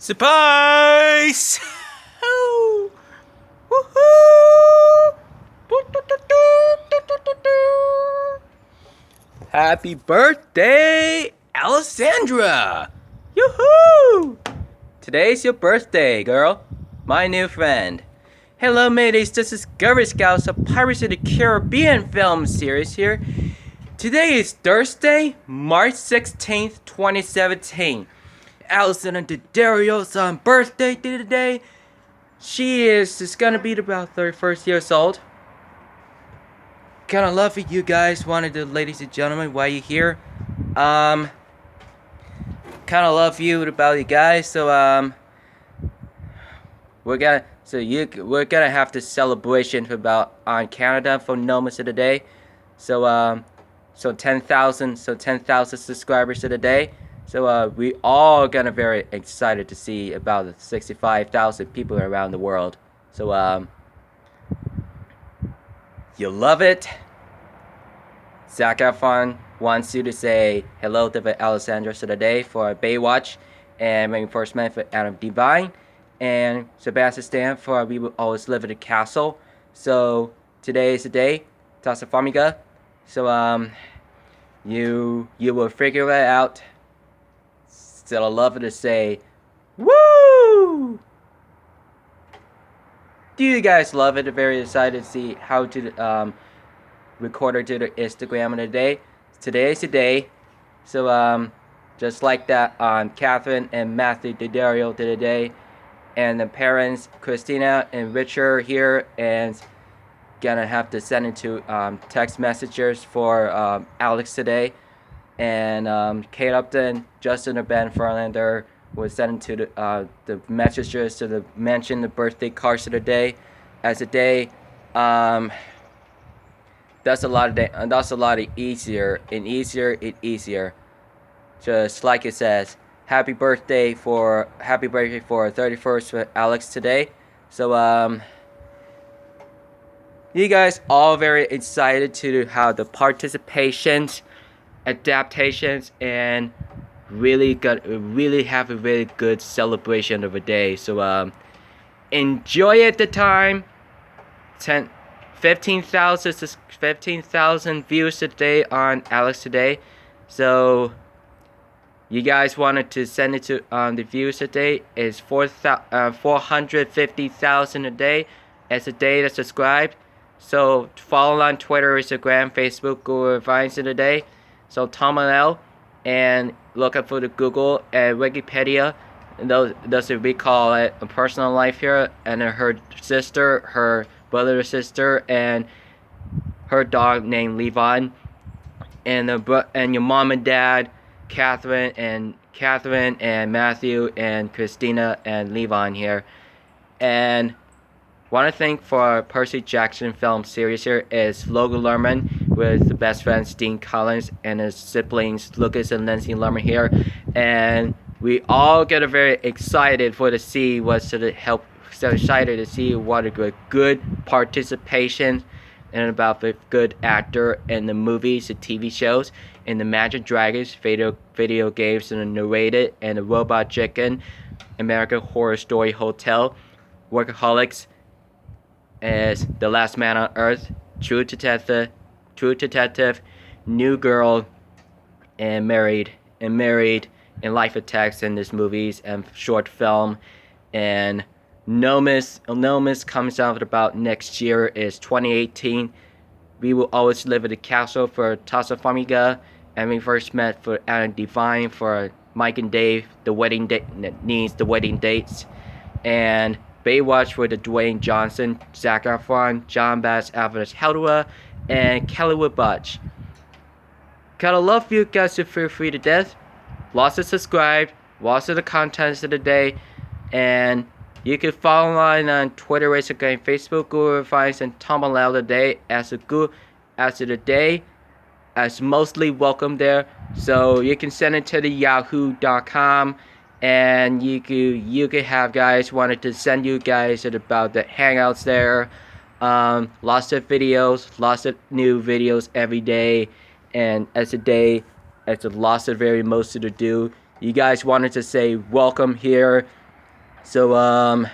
Surprise! Woohoo! Happy birthday, Alexandra! Yoo-hoo! Today's your birthday, girl. My new friend. Hello, mateys. This is Discovery Scouts, a Pirates of the Caribbean film series here. Today is Thursday, March 16th, 2017. Alexandra Daddario's birthday today. She is just gonna be about 31 years old. Kinda love it, you guys. Wanted to, ladies and gentlemen, why you here? Kinda love you about you guys. So we're gonna have this celebration about on Canada for Nomis today. So 10,000 subscribers today. So we all gonna very excited to see about the 65,000 people around the world. So you love it. Zac Efron wants you to say hello to Alexandra today for Baywatch, and maybe First Man for Adam Devine, and Sebastian Stan for We Will Always Live in the Castle. So today is the day, Tasa Famiga. So you will figure it out. Still, I love it to say, woo! Do you guys love it? Very excited to see how to record it to the Instagram of the day. Today is the day. So just like that, Catherine and Matthew Daddario did today, and the parents Christina and Richard here, and gonna have to send it to text messages for Alex today. And Kate Upton, Justin, and Ben Farlander was sent to the messages to mention the birthday cards of the day. As a day, that's a lot easier. Just like it says, happy birthday for 31st for Alex today. So you guys all very excited to have the participations, adaptations, and really have a really good celebration of a day. So enjoy it the time. 15,000 views today on Alex today. So you guys wanted to send it to the views today is 450,000 a day as a day to subscribe. So follow on Twitter, Instagram, Facebook, Google, Vines today. So Tom and L, and look up for the Google and Wikipedia. And those we call it a personal life here. And her sister, her brother, sister, and her dog named Levon, and your mom and dad, Catherine and Matthew and Christina and Levon here. And want to thank for our Percy Jackson film series here is Logan Lerman with the best friends Dean Collins and his siblings Lucas and Lindsay Lerman here. And we all get very excited for to see what's to help. So excited to see what a good participation and about the good actor in the movies, the TV shows, in the Magic Dragons video games, and the narrated, and the Robot Chicken, American Horror Story Hotel, Workaholics, as The Last Man on Earth, True Detective, New Girl, and Married, and Life Attacks in these movies and short film. And Nomis comes out about next year is 2018. We Will Always Live in the Castle for Tasa Famiga, and we first met for Adam Devine for Mike and Dave, the wedding dates, and Baywatch for the Dwayne Johnson, Zac Efron, John Bass, Alvarez Haldua, and Kellywood Butch. Kinda love you guys to feel free to death. Lots of subscribe, lots of the contents of the day, and you can follow on Twitter, Instagram, Facebook, Google Vines, and Tumblr today as the day as mostly welcome there. So you can send it to the yahoo.com, and you could have guys wanted to send you guys about the hangouts there. Lots of videos, lots of new videos every day, and as a day, it's a lots of very most to do. You guys wanted to say welcome here So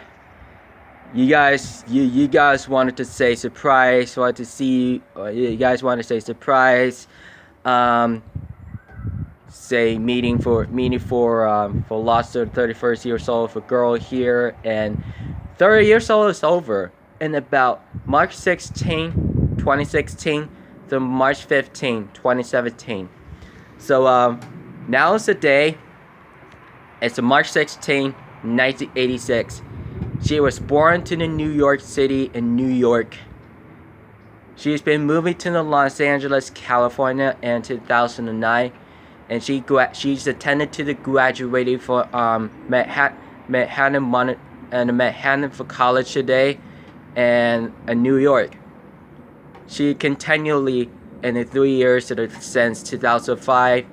you guys wanted to say surprise, wanted to see, you guys want to say surprise, say meeting for lost 31st years old for girl here, and 30 years old is over in about March 16, 2016 to March 15, 2017. So now is the day. It's March 16, 1986. She was born to the New York City in New York. She's been moving to the Los Angeles, California in 2009, and she's attended to the graduating for Manhattan for college today, and in New York. She continually in the 3 years since 2005.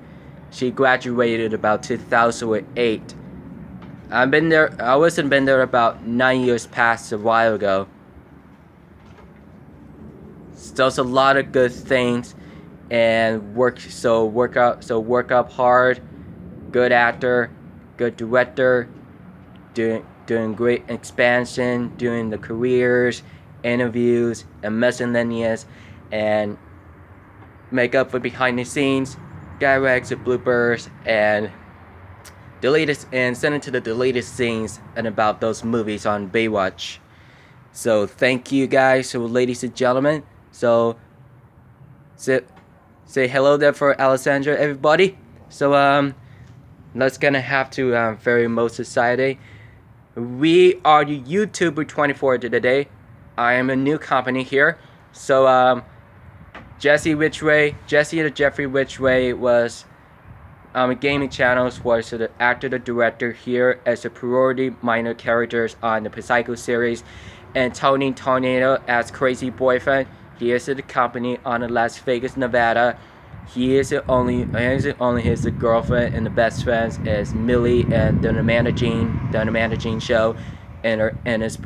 She graduated about 2008. I wasn't been there about 9 years past a while ago. Does a lot of good things, and work up hard. Good actor, good director, doing great expansion, doing the careers, interviews, and miscellaneous, and make up for behind the scenes, gags and bloopers, and send it to the deleted scenes and about those movies on Baywatch. So thank you guys, so ladies and gentlemen. So say hello there for Alexandra, everybody. So let's gonna have to very most society. We are the YouTuber 24 today. I am a new company here. So Jesse the Jeffrey Whichway was gaming channels, was the actor, the director here as the priority minor characters on the Psycho series, and Tony Tornado as Crazy Boyfriend. He is the company on the Las Vegas, Nevada. He is the only his girlfriend, and the best friends is Millie and the Amanda Jean show, and his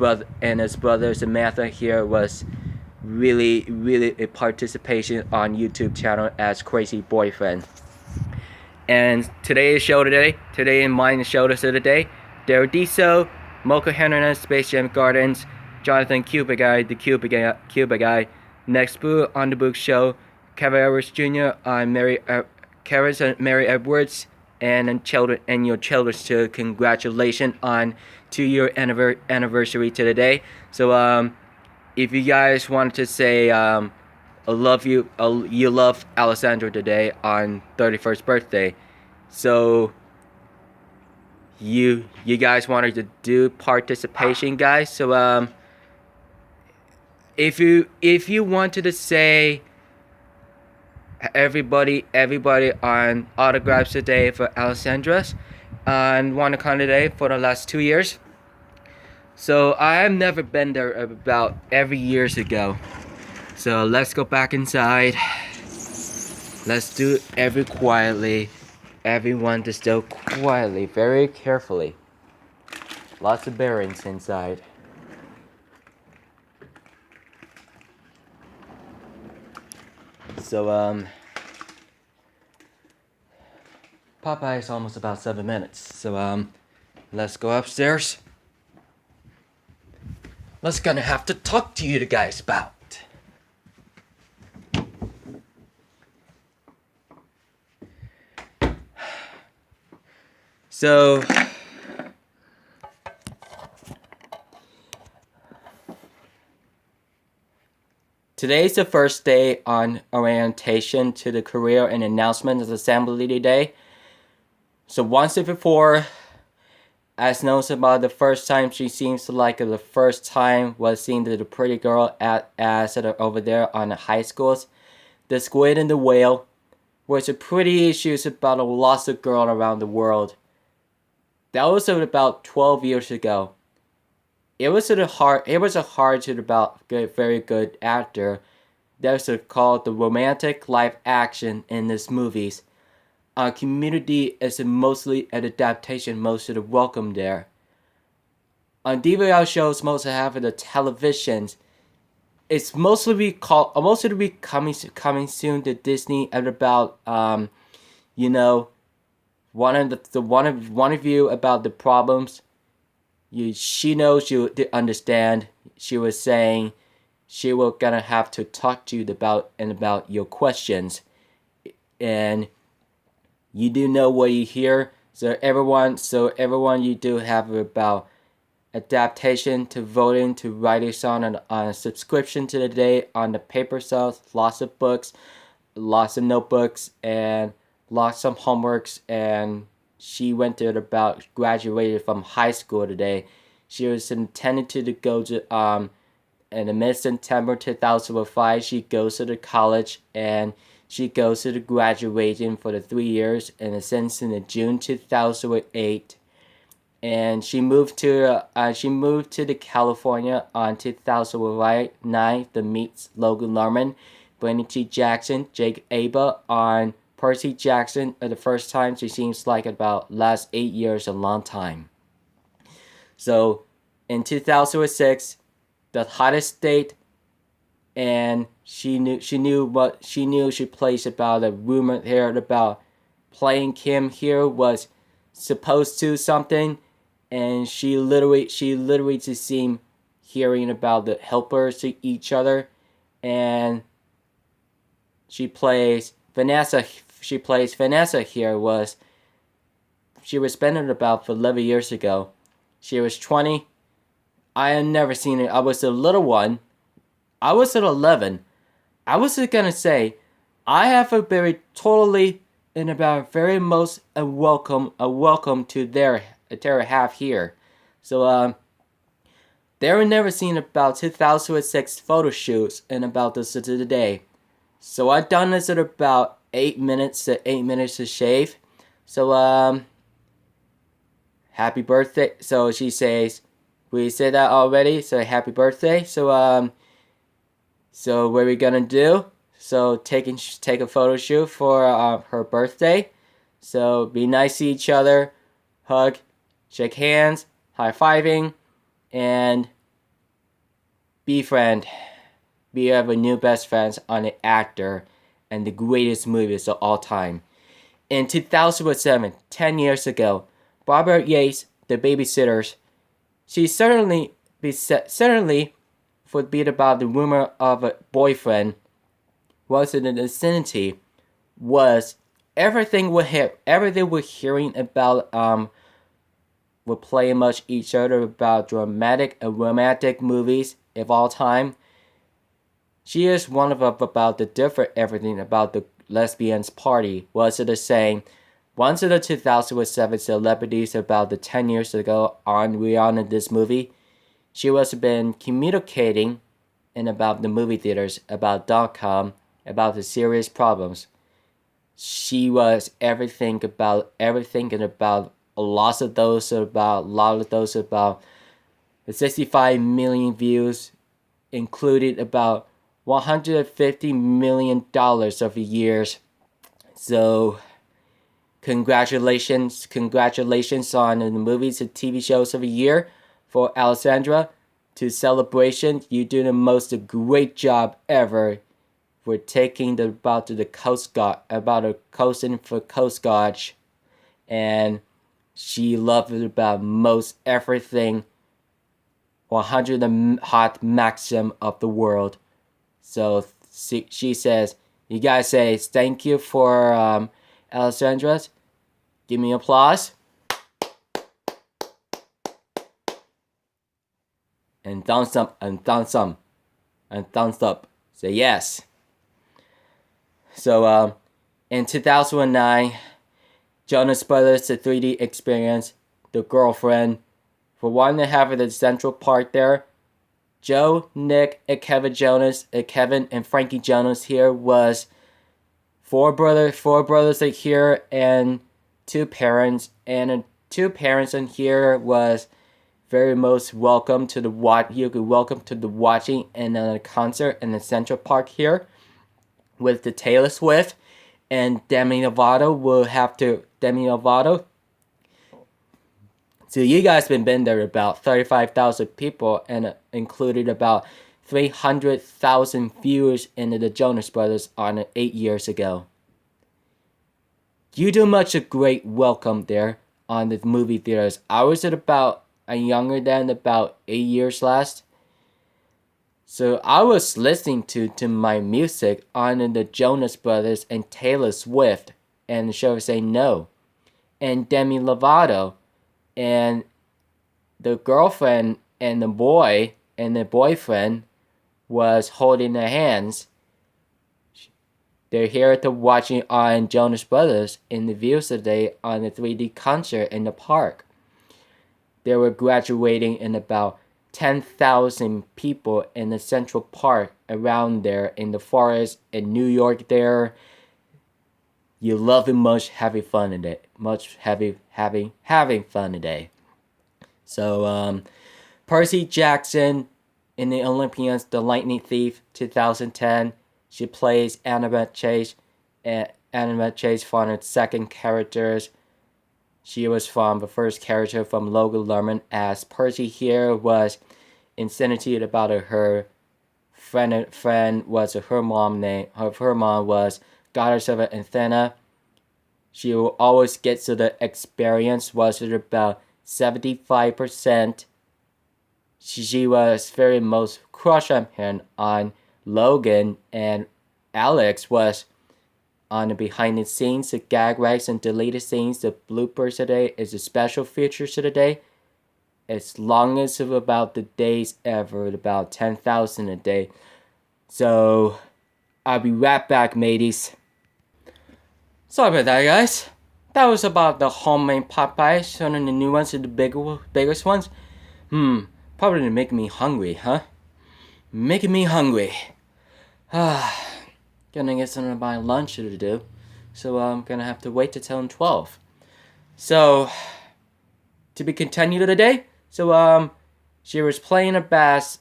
brother Samantha here was really a participation on YouTube channel as Crazy Boyfriend. And today in mine show us of the day, Daradiso, Mocha Hernandez, Space Jam Gardens, Jonathan Cuba Guy, the Cuba Guy, Next Boo on the Book Show, Kevin Edwards Jr. on Mary Edwards, and your children's show. Congratulations on 2-year anniversary to the day. So if you guys wanted to say I love you, you love Alexandra today on 31st birthday. So you guys wanted to do participation, guys. So if you wanted to say everybody on autographs today for Alexandra's on WonderCon today for the last 2 years. So I have never been there about every years ago. So let's go back inside. Let's do it every quietly. Everyone just do quietly, very carefully. Lots of bearings inside. So Popeye is almost about 7 minutes. So let's go upstairs. Let's gonna have to talk to you guys about. So today's the first day on orientation to the career and announcement of Assembly Day. So once before, as knows about the first time, she seems like the first time was seeing the pretty girl over there on the high schools. The Squid and the Whale was a pretty issues about a lost girl around the world. That was about 12 years ago. It was a hard to about very good actor. That's called the romantic live action in these movies. Community is mostly an adaptation, most of the welcome there. On DVD shows, most have the televisions. It's mostly coming soon to Disney at about one of you about the problems she knows you to understand. She was saying she will gonna have to talk to you about your questions, and you do know what you hear. So everyone, you do have about adaptation to voting to writers on a subscription to the day on the paper sales. Lots of books, lots of notebooks, and lots of homeworks. And she went to about graduated from high school today. She was intended to go to in the mid-September 2005. She goes to the college, and she goes to the graduation for the 3 years, and since in the June 2008. And she moved to the California on 2009 to meet Logan Lerman, Brandon T. Jackson, Jake Aba on Percy Jackson. The first time, she seems like about last 8 years, a long time. So in 2006, the hottest date, and she plays about a rumor here about playing Kim here was supposed to something, and she literally just seemed hearing about the helpers to each other, and she plays Vanessa here. She was spending about for 11 years ago. She was 20. I had never seen it. I was a little one. I was at 11. I was gonna say, I have a very totally and about very most a welcome to their half here. So they were never seen about 2006 photo shoots and about this today. So I done this at about 8 minutes to shave. So happy birthday. So she says, we said that already. So happy birthday. So what are we gonna do? So take a photo shoot for her birthday. So be nice to each other, hug, shake hands, high fiving, and be friend. Be our new best friends on the actor and the greatest movies of all time. In 2007, 10 years ago, Barbara Yates, the babysitters, she certainly would beat about the rumor of a boyfriend was in the vicinity, was everything we're hearing about we're playing much each other about dramatic and romantic movies of all time. She is one of about the different everything about the lesbians party. Was it the same? Once in the 2007 celebrities about the 10 years ago on in this movie, she was been communicating in about the movie theaters about .com about the serious problems. She was everything and about a lot of those about the 65 million views, included about $150 million of the years. So congratulations on the movies and TV shows of the year for Alexandra. To celebration, you do the most great job ever. We're taking the Coast Guard about a coasting for Coast Guard, and she loved it about most everything. 100 the hot maximum of the world. So she says, you guys say thank you for Alexandra. Give me applause. And thumbs up, and thumbs up, and thumbs up. Say yes. So in 2009, Jonas Brothers, the 3D experience, the girlfriend, for one and a half of the central part there, Joe, Nick, and Kevin and Frankie Jonas here was four brothers here, and two parents, and two parents in here was very most welcome to the watching and the concert in the Central Park here with the Taylor Swift and Demi Lovato. So you guys been there about 35,000 people and included about 300,000 viewers into the Jonas Brothers on 8 years ago. You do much a great welcome there on the movie theaters. I was at about I'm younger than about 8 years less. So I was listening to my music on the Jonas Brothers and Taylor Swift, and the show was saying no. And Demi Lovato and the girlfriend and the boy and the boyfriend was holding their hands. They're here to watching on Jonas Brothers in the views today on the 3D concert in the park. They were graduating in about 10,000 people in the Central Park around there in the forest in New York there. You love it much, having fun today. Having fun today. So Percy Jackson in the Olympians, The Lightning Thief, 2010. She plays Annabeth Chase, and Annabeth Chase from her second characters. She was from the first character from Logan Lerman, as Percy here was insinuated about her friend was her mom name. Her mom was goddess of Athena. She will always get to the experience was at about 75%. She was very most crush on him on Logan, and Alex was on the behind the scenes, the gag rags and deleted scenes, the bloopers today is a special features today. As long as of about the days ever, about 10,000 a day. So I'll be right back, mateys. Sorry about that, guys. That was about the homemade Popeyes, turning the new ones to the biggest ones. Probably making me hungry, huh? Making me hungry. Gonna get something to buy lunch to do. So I'm gonna have to wait till 12. So, to be continued today. So, she was playing the best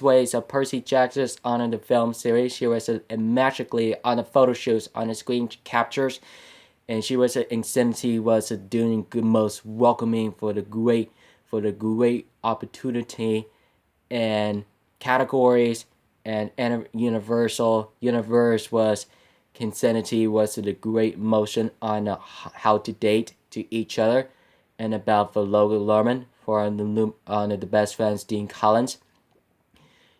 ways of Percy Jackson's on the film series. She was magically on the photo shoots, on the screen captures, and she was Insanity was doing the most welcoming for the great opportunity and categories and universe was Insanity was the great motion on how to date to each other, and about the Logan Lerman for on the best friends Dean Collins.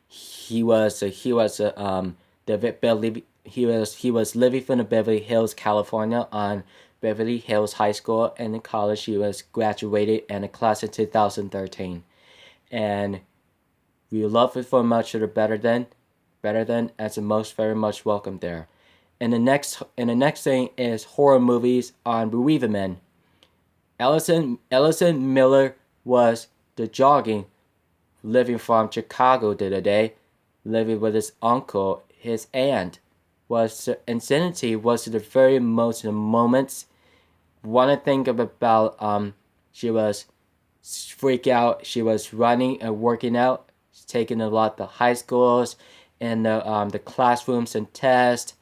He was living from the Beverly Hills, California, on Beverly Hills High School, and in college he was graduated in the class of 2013, and we love it for much of the better than as the most very much welcome there. And the next thing is horror movies on Bereavement. Ellison Miller was the jogging, living from Chicago the other day, living with his uncle, his aunt. Was Insanity was the very most moments. One thing about she was freak out. She was running and working out, taking a lot of the high schools and the classrooms and tests,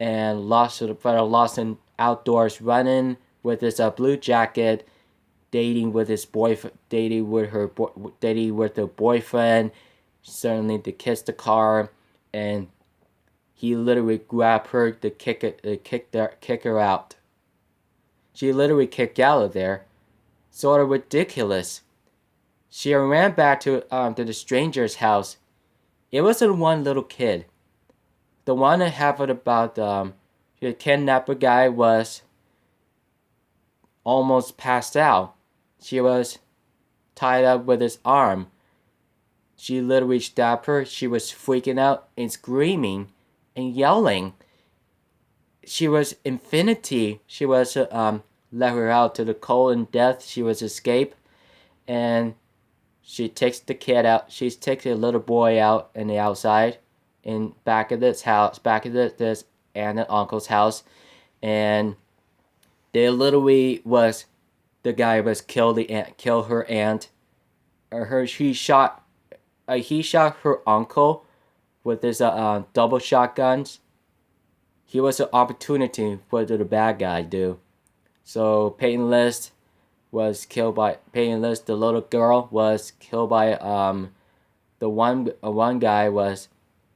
and lost in outdoors running with his blue jacket, dating with his boyfriend, dating with her boyfriend, certainly to kiss the car, and he literally grabbed her to kick her out. She literally kicked out of there. Sort of ridiculous. She ran back to the stranger's house. It wasn't one little kid. The one that happened about the kidnapper guy was almost passed out. She was tied up with his arm. She literally stabbed her. She was freaking out and screaming and yelling. She was Infinity. She was let her out to the cold and death. She was escape, and she takes the kid out. She takes a little boy out in the outside, in back of this house, back of this aunt and uncle's house, and they literally was the guy was kill her aunt, or he shot her uncle with his double shotguns. He was an opportunity for the bad guy do. So Peyton List was killed by Peyton List. The little girl was killed by the one guy was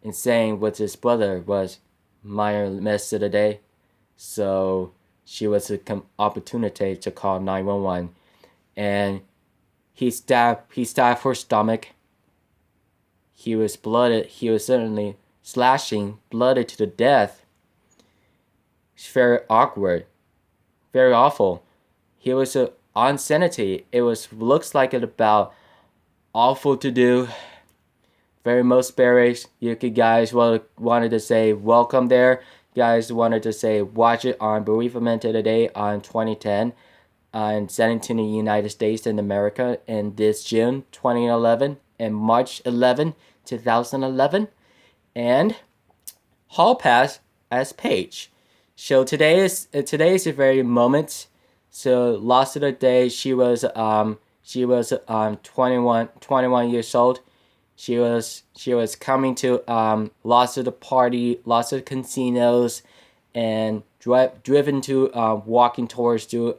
insane with his brother was minor miss of the day. So she was an opportunity to call 911, and He stabbed her stomach. He was blooded. He was certainly slashing, blooded to the death. It's very awkward, very awful. He was on sanity. It looks like it about awful to do. Very most bearish. You guys wanted to say welcome there. You guys wanted to say watch it on Bereavement Today on 2010 and sent it to the United States and America in this June 2011 and March 11, 2011, and Hall Pass as Paige. So today is a very moment. So last of the day she was 21 years old. She was coming to lots of the party, lots of casinos, and driven to walking towards to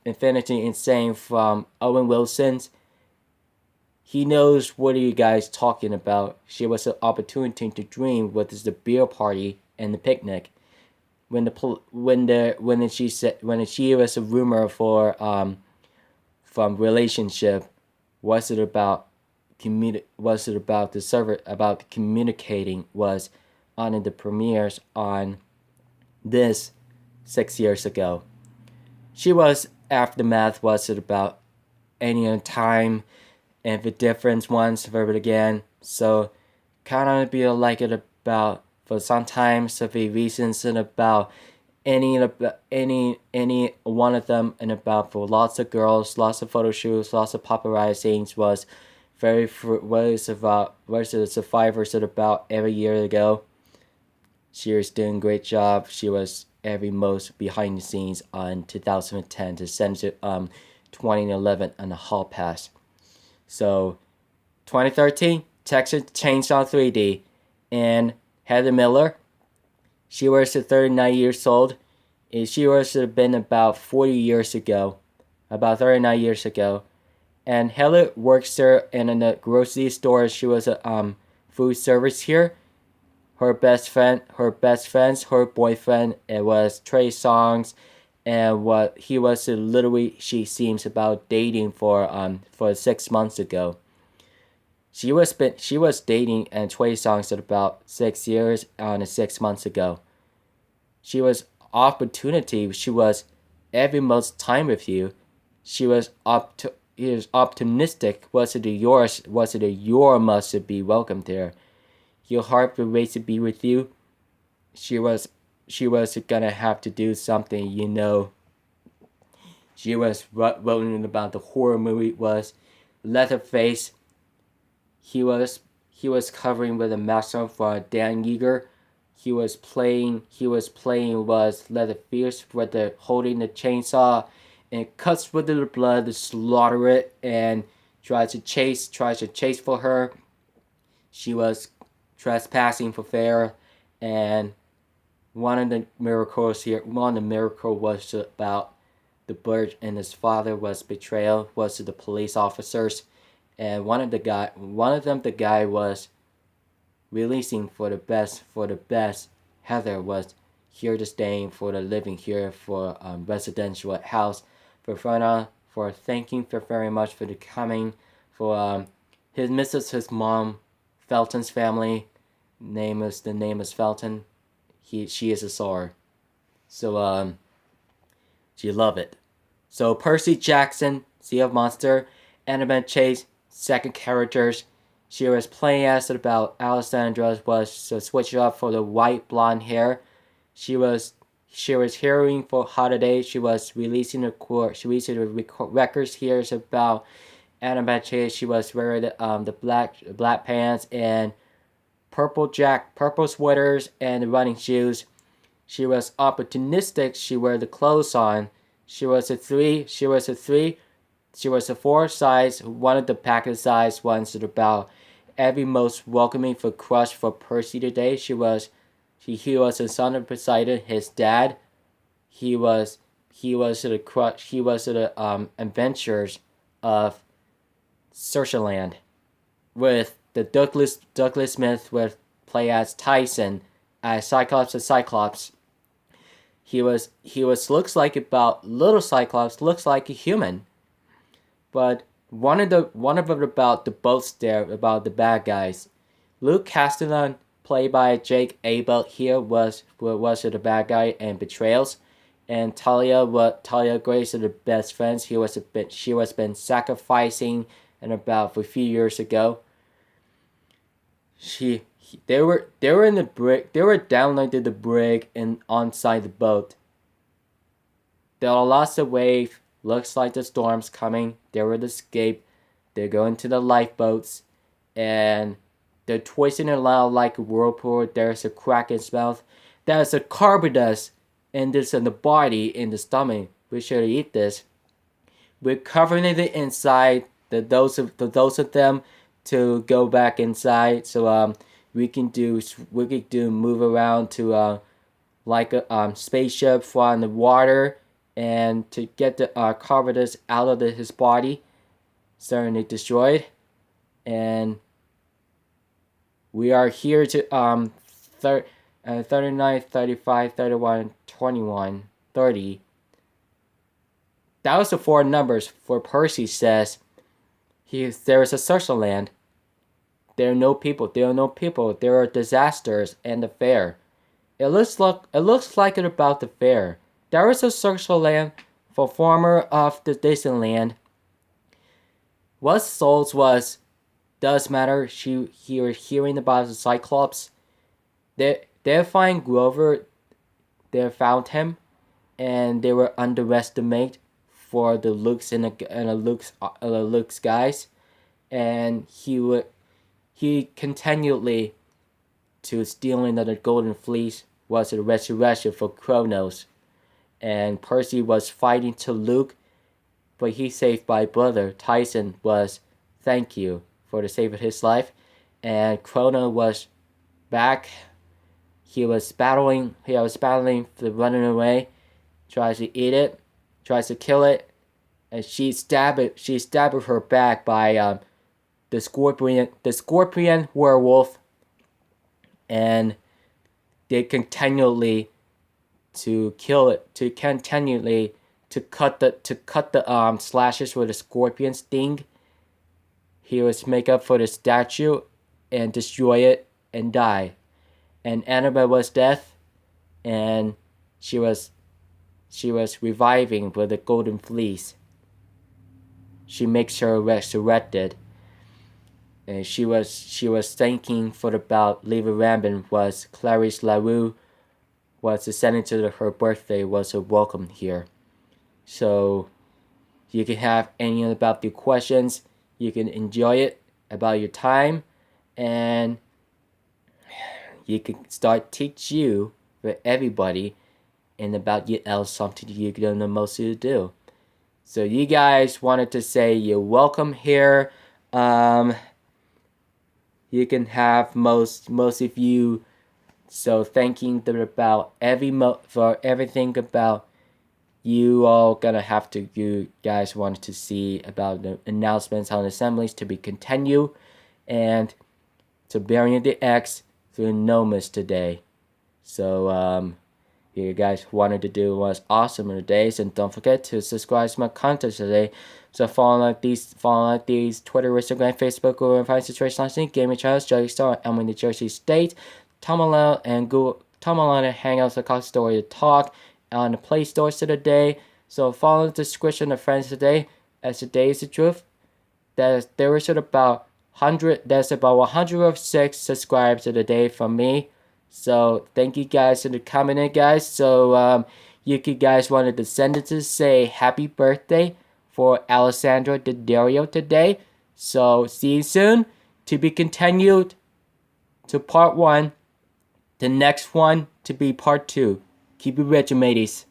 Infinity Insane from Owen Wilson's. He knows what are you guys talking about. She was an opportunity to dream what is the beer party and the picnic. When she was a rumor for from relationship, was it about the server about communicating was on the premieres on this 6 years ago. She was aftermath was it about any time and the different ones for it again. So kind of be like it about for sometimes of the reasons and about any one of them and about for lots of girls, lots of photo shoots, lots of paparazzi was very was the survivors at about every year ago. She was doing a great job. She was every most behind the scenes on 2010 to send to 2011 on the Hall Pass. So 2013 Texas Chainsaw 3D and Heather Miller. She was 39 years old. She was been about 40 years ago, about 39 years ago. And Heather works there in a grocery store. She was a food service here. Her best friend, her boyfriend, it was Trey Songz, and what he was literally she seems about dating for 6 months ago. She was dating and Trey Songz at about 6 years and 6 months ago. She was opportunity. She was every most time with you. She was he is optimistic. Was it yours? Was it your must be welcome there? Your heart will wait to be with you. She was gonna have to do something, you know. She was writing about the horror movie was Leatherface. He was covering with a mask on for Dan Yeager. He was playing was Leatherface with the holding the chainsaw and cuts with the blood to slaughter it and tries to chase for her. She was trespassing for fair, and one of the miracles was about the bird and his father was betrayal was to the police officers, and one of the guy was releasing for the best. Heather was here to staying for the living here for residential house for thanking for very much for the coming for his mom Felton's family name is Felton. She is a star. So she love it. So Percy Jackson, Sea of Monster, Annabelle Chase, second characters. She was playing as about Alexandra was switched up for the white blonde hair. She was hearing for holiday. She was releasing the records here is about Annabelle Chase. She was wearing the black pants and purple sweaters and running shoes. She was opportunistic. She wore the clothes on. She was a 3. She was a 4 size. One of the packet size ones about every most welcoming for crush for Percy today. He was a son of Poseidon. His dad. He was the crush. He was the adventures of Searchaland with the Douglas Smith with play as Tyson as Cyclops. He looks like about little Cyclops, looks like a human, but one of them about the boats there, about the bad guys. Luke Castellan, played by Jake Abel here, was the bad guy and betrayals, and Talia Grace are the best friends. She was been sacrificing and about a few years ago. They were in the brig. They were downloaded the brig and onside the boat. There are lots of waves. Looks like the storm's coming. They would escape. They're going to the lifeboats, and they're twisting around like a whirlpool. There's a crack in his mouth. There's a carbon dust in the body, in the stomach. We should eat this. We're covering the inside. Those of them to go back inside. So we can move around to like a spaceship from the water, and to get the carbon dust out of his body. Certainly destroyed, and we are here to 39, 35, 31, 21, 30. That was the four numbers. For Percy says, there is a social land. There are no people. There are disasters and the fair. It looks like it about the fair. There is a social land for former of the Disneyland. What souls does matter. He was hearing about the Cyclops. They find Grover. They found him, and they were underestimated for the looks and the looks guys, and he continually to stealing of the golden fleece was a resurrection for Kronos, and Percy was fighting to Luke, but he saved by brother Tyson was thank you for the save of his life, and Kronos was back. He was battling for running away, tries to eat it, tries to kill it, and she stabbed her back by the scorpion werewolf, and they continually to kill it, to continually to cut the slashes with the scorpion sting. He was make up for the statue and destroy it and die. And Annabelle was dead, and she was reviving with the golden fleece. She makes her resurrected, and she was thanking for the bout. Leva Rambin was Clarice LaRue was ascending to her birthday was a welcome here. So you can have any about the questions. You can enjoy it about your time, and you can start teach you for everybody and about you else something you don't know most to do. So you guys wanted to say you're welcome here. You can have most of you. So thanking them about for everything about you all gonna have to. You guys wanted to see about the announcements on assemblies to be continued, and to burying the X through Nomis today. So you guys wanted to do was awesome in the days, and don't forget to subscribe to my content today. So follow these Twitter, Instagram, Facebook, Google, and Find Situation Gaming channels, Joey Star, Elm in New Jersey State, Tom Allen and Google, Tom Allen and Hangouts, the Cox Story to Talk on the Play Stores today. So follow the description of friends today, as today is the truth. There's about 106 subscribers today from me. So thank you guys for the coming in, guys. So you guys wanted to send it to say happy birthday for Alexandra Daddario today. So see you soon. To be continued to part 1. The next one to be part 2. Keep it rich, mateys.